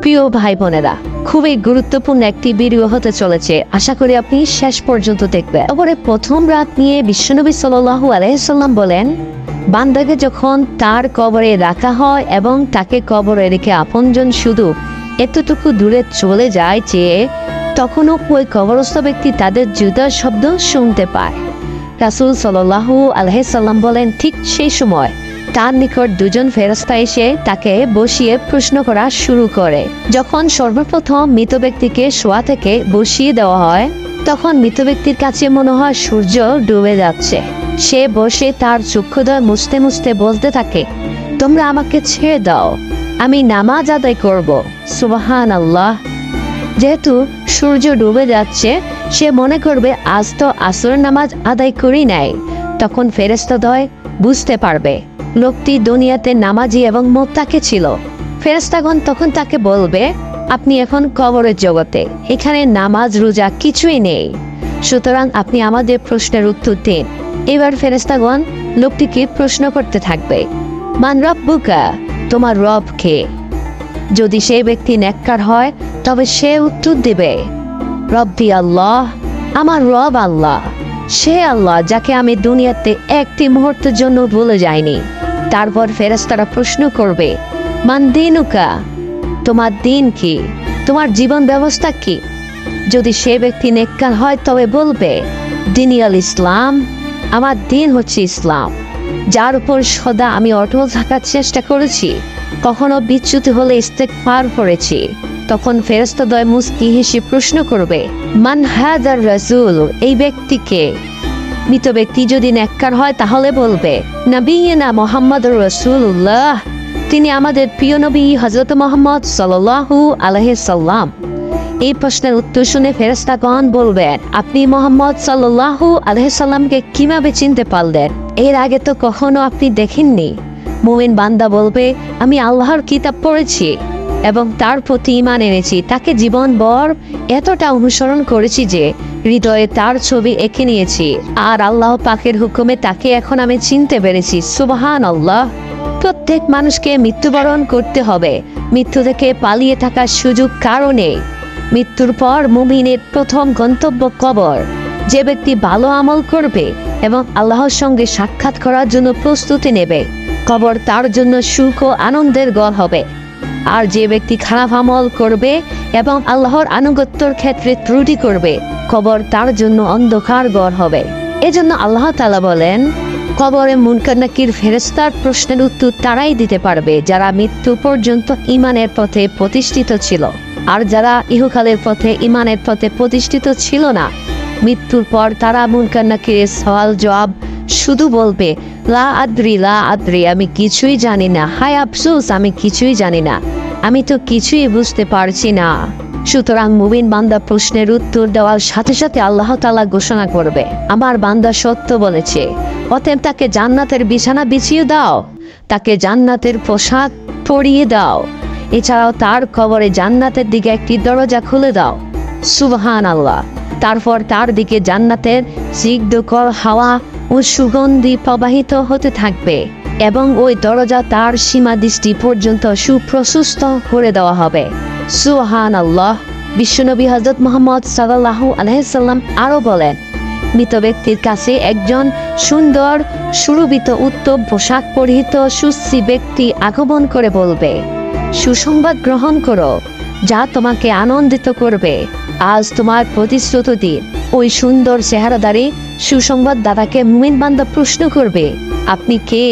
প্রিয় ভাই বোনেরা, খুবই গুরুত্বপূর্ণ একটি ভিডিও হতে চলেছে। আশা করি আপনি শেষ পর্যন্ত দেখবেন। তারপরে প্রথম রাত নিয়ে বিশ্বনবী সাল্লাল্লাহু আলাইহি সাল্লাম বলেন, বান্দাকে যখন তার কবরে রাখা হয় এবং তাকে কবরে রেখে আপনজন শুধু এতটুকু দূরে চলে যায় যে তখনও ওই কবরস্থ ব্যক্তি তাদের জুতার শব্দ শুনতে পায়। রাসূল সাল্লাল্লাহু আলাইহি সাল্লাম বলেন, ঠিক সেই সময় তার নিকট দুজন ফেরেশতা এসে তাকে বসিয়ে প্রশ্ন করা শুরু করে। যখন সর্বপ্রথম মৃত ব্যক্তিকে শোয়া থেকে বসিয়ে দেওয়া হয়, তখন মৃত ব্যক্তির কাছে মনে হয় সূর্য ডুবে যাচ্ছে। সে বসে তার চক্ষুদ্বয় মুছতে মুছতে বলতে থাকে, তোমরা আমাকে ছেড়ে দাও, আমি নামাজ আদায় করব। সুবহানাল্লাহ। যেহেতু সূর্য ডুবে যাচ্ছে, সে মনে করবে আজ তো আসরের নামাজ আদায় করি নাই। তখন ফেরেশতাদ্বয় বুঝতে পারবে লোকটি দুনিয়াতে নামাজি এবং মুত্তাকি ছিল। ফেরেশতাগণ তখন তাকে বলবে, আপনি এখন কবরের জগতে, এখানে নামাজ রোজা কিছুই নেই, সুতরাং আপনি আমাদের প্রশ্নের উত্তর দিন। এবার ফেরেশতাগণ লোকটিকে প্রশ্ন করতে থাকবে, মান রাব্বুকা, তোমার রব কে? যদি সেই ব্যক্তি নেককার হয় তবে সে উত্তর দেবে, রব্বি আল্লাহ, আমার রব আল্লাহ, সে আল্লাহ যাকে আমি দুনিয়াতে একটি মুহূর্তের জন্য ভুলে যাইনি। তারপর ফেরেশতারা প্রশ্ন করবে, মান দিনুকা, তোমার দিন কি, তোমার জীবন ব্যবস্থা কি? যদি সে ব্যক্তি নেককার হয় তবে বলবে, দিনী আল ইসলাম, আমার দিন হচ্ছে ইসলাম, যার উপর সদা আমি অটল থাকার চেষ্টা করেছি, কখনো বিচ্যুতি হলে ইস্তেগফার করেছি। তখন ফেরেশতাদ্বয় মুস্কি হেসে প্রশ্ন করবে, মান হাযার রাসূল, এই ব্যক্তিকে? মৃত ব্যক্তি যদি নেককার হয় তাহলে বলবে, নবিয়্যিনা মুহাম্মাদুর রাসূলুল্লাহ, তিনি আমাদের প্রিয় নবী হযরত মুহাম্মদ সাল্লাল্লাহু আলাইহি সাল্লাম। এই প্রশ্নের উত্তর শুনে ফেরেশতাগণ বলবেন, আপনি মুহাম্মদ সাল্লাল্লাহু আলাইহি সাল্লামকে কিভাবে চিনতে পারলেন? এর আগে তো কখনো আপনি দেখেননি। মুমিন বান্দা বলবে, আমি আল্লাহর কিতাব পড়েছি এবং তার প্রতি ঈমান এনেছি, তাকে জীবনভর এতটা অনুসরণ করেছি যে হৃদয়ে তার ছবি এঁকে নিয়েছি, আর আল্লাহ পাকের হুকুমে তাকে এখন আমি চিনতে পেরেছি। সুবহানাল্লাহ। প্রত্যেক মানুষকে মৃত্যুবরণ করতে হবে, মৃত্যু থেকে পালিয়ে থাকার সুযোগ কারো নেই। মৃত্যুর পর মুমিনের প্রথম গন্তব্য কবর। যে ব্যক্তি ভালো আমল করবে এবং আল্লাহর সঙ্গে সাক্ষাৎ করার জন্য প্রস্তুতি নেবে, কবর তার জন্য সুখ ও আনন্দের ঘর হবে। আর যে ব্যক্তি খারাপ আমল করবে এবং আল্লাহর আনুগত্যের ক্ষেত্রে ত্রুটি করবে, কবর তার জন্য অন্ধকার ঘর হবে। এজন্য আল্লাহ তাআলা বলেন, কবরে মুনকার নাকির ফেরেশতার প্রশ্নের উত্তর তারাই দিতে পারবে যারা মৃত্যু পর্যন্ত ঈমানের পথে প্রতিষ্ঠিত ছিল। আর যারা ইহকালের পথে ঈমানের পথে প্রতিষ্ঠিত ছিল না, মৃত্যুর পর তারা মুনকার নাকিরের সওয়াল জবাব শুধু বলবে, লা আদ্রি, লা আদ্রি, আমি কিছুই জানি না, হায় আফসোস, আমি কিছুই জানি না, আমি তো কিছুই বুঝতে পারছি না। সুতরাং মুমিন বান্দা প্রশ্নের উত্তর দেওয়ার সাথে সাথে আল্লাহ তাআলা ঘোষণা করবে, আমার বান্দা সত্য বলেছে, অতএব তাকে জান্নাতের বিছানা বিছিয়ে দাও, তাকে জান্নাতের পোশাক পরিয়ে দাও, এছাড়াও তার কবরে জান্নাতের দিকে একটি দরজা খুলে দাও। সুবহানাল্লাহ। তারপর তার দিকে জান্নাতের স্নিগ্ধকর হাওয়া ও সুগন্ধি প্রবাহিত হতে থাকবে এবং ওই দরজা তার সীমা দৃষ্টি পর্যন্ত সুপ্রশস্ত করে দেওয়া হবে। সুবহানাল্লাহ। বিশ্বনবী হযরত মুহাম্মদ সাল্লাল্লাহু আলাইহি সাল্লাম আরো বলেন, মৃত ব্যক্তির কাছে একজন সুন্দর সুরভিত উত্তম পোশাক পরিহিত সুশ্রী ব্যক্তি আগমন করে বলবে, সুসংবাদ গ্রহণ করো, যা তোমাকে আনন্দিত করবে, আজ তোমার প্রতিশ্রুত দিন। ওই সুন্দর চেহারাদারী সুসংবাদ দাতাকে মুমিন বান্দা প্রশ্ন করবে, আপনি কে?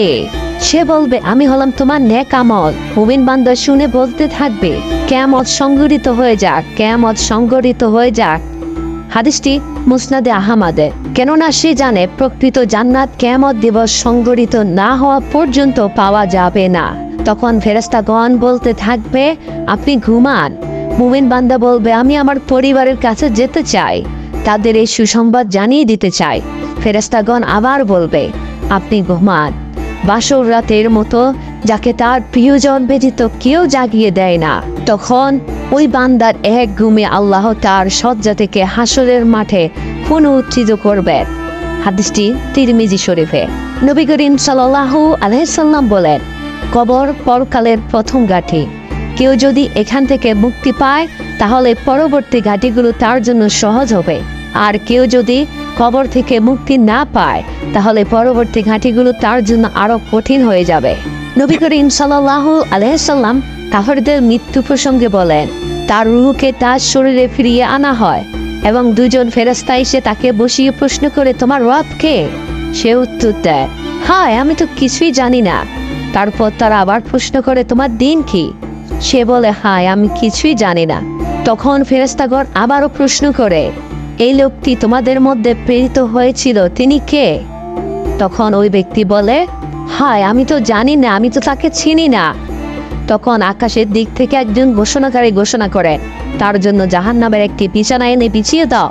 সে বলবে, আমি হলাম তোমার নেক আমল। মুমিন বান্দা শুনে বলতে থাকবে, কিয়ামত সংঘটিত হয়ে যাক, কিয়ামত সংঘটিত হয়ে যাক। হাদিসটি মুসনাদে আহমদে। কেননা সে জানে প্রকৃত জান্নাত কিয়ামত দিবস সংঘটিত না হওয়া পর্যন্ত পাওয়া যাবে না। তখন ফেরেশতাগণ বলতে থাকবে, আপনি ঘুমান। মুমিন বান্দা বলবে, আমি আমার পরিবারের কাছে যেতে চাই, তাদের এই সুসংবাদ জানিয়ে দিতে চাই। ফেরেশতাগণ আবার বলবে, আপনি ঘুমান। বাসর রাতের মতো যাকে তার প্রিয়জন ব্যতীত কেউ জাগিয়ে দেয় না, তখন ওই বান্দার এক ঘুমে আল্লাহ তার শয্যা থেকে হাসরের মাঠে পুনরুত্থিত করবেন। হাদিসটি তিরমিজি শরীফে। নবী করিম সাল্লাল্লাহু আলাইহি সাল্লাম বলেন, কবর পরকালের প্রথম গাঁথি। কেউ যদি এখান থেকে মুক্তি পায় তাহলে পরবর্তী ঘাটিগুলো তার জন্য সহজ হবে, আর কেউ যদি কবর থেকে মুক্তি না পায় তাহলে পরবর্তী ঘাটিগুলো তার জন্য আরো কঠিন হয়ে যাবে। নবী করিম সাল্লাল্লাহু আলাইহি সাল্লাম কাফেরদের মৃত্যু প্রসঙ্গে বলেন, তার রূহকে তার শরীরে ফিরিয়ে আনা হয় এবং দুজন ফেরেশতা এসে তাকে বসিয়ে প্রশ্ন করে, তোমার রব কে? সে উত্তর দেয়, হায় আমি তো কিছুই জানি না। তারপর তারা আবার প্রশ্ন করে, তোমার দিন কি? সে বলে, হায় আমি কিছুই জানি না। তখন ফেরেশতাগণ আবারও প্রশ্ন করে, এই লোকটি তোমাদের মধ্যে প্রেরিত হয়েছিল তিনি কে? তখন ওই ব্যক্তি বলে, হায় আমি তো জানি না, আমি তো তাকে চিনি না। তখন আকাশের দিক থেকে একজন ঘোষণাকারী ঘোষণা করে, তার জন্য জাহান্নামের একটি বিছানা এনে বিছিয়ে দাও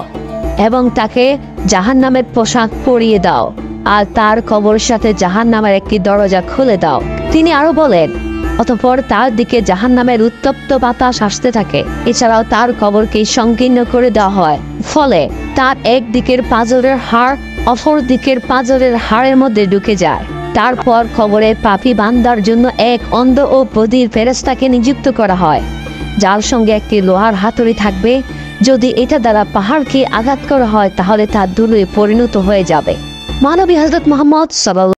এবং তাকে জাহান্নামের পোশাক পরিয়ে দাও, আর তার কবরের সাথে জাহান্নামের একটি দরজা খুলে দাও। তিনি আরো বলেন, অতঃপর তার দিকে জাহান্নামের উত্তপ্ত বাতাস আসতে থাকে। এছাড়াও তার কবরকে সংকীর্ণ করে দেওয়া হয়, ফলে তার এক দিকের পাঁজরের হাড় অপর দিকের পাঁজরের হাড়ের মধ্যে ঢুকে যায়। তারপর কবরে পাপী বান্দার জন্য এক অন্ধ ও বধির ফেরেশতাকে নিযুক্ত করা হয়, যার সঙ্গে একটি লোহার হাতুড়ি থাকবে। যদি এটা দ্বারা পাহাড়কে আঘাত করা হয় তাহলে তা ধুলোয় পরিণত হয়ে যাবে। মহানবী হযরত মুহাম্মদ সাল্লাল্লাহু